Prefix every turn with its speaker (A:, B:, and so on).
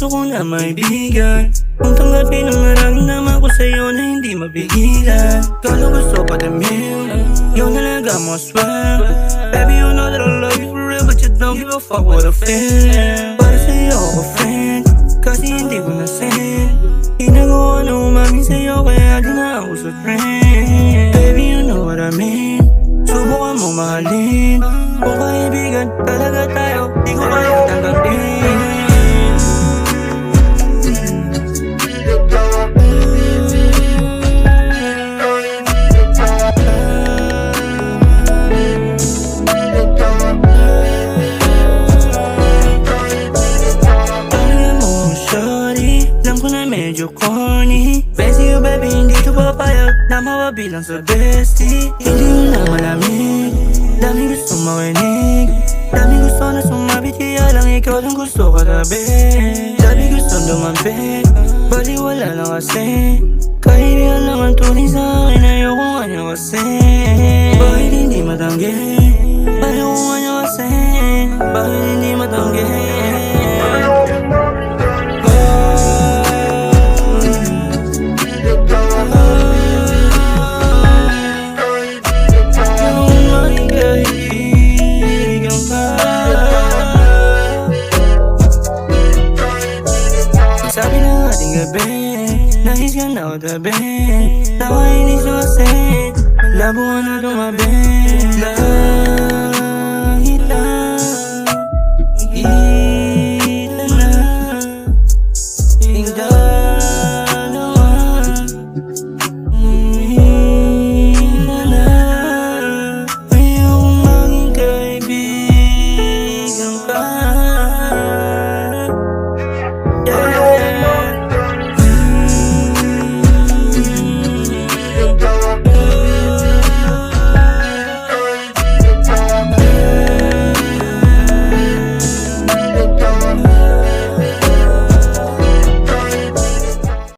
A: ko na maibigan. Kung tanggapin ang nararamdaman ko sa'yo na hindi mapigilan. Kala gusto pa damil, yun talaga mo swell. Baby, you know that I love you for real, but you don't give a fuck what I feel. Para sa'yo ako friend, kasi hindi ko na-send. Ginagawa na umamin sa'yo, kaya di na ako sa trend. Baby, you know what I mean, subukan mo mahalin. Kung kaibigan talaga tayo, di ko kaya tanggapin. Medyo corny, fancy you baby, hindi to papayag na mawabilang sa bestie. Hindi mo na malamig, daming gusto makinig, daming gusto na sumabit, kaya lang ikaw lang gusto katabi. Dami gusto lumapit, baliwala lang kasi. Kaibigan lang ang tunay sa akin, ayoko nga niya kasi. Bakit hindi matanggi?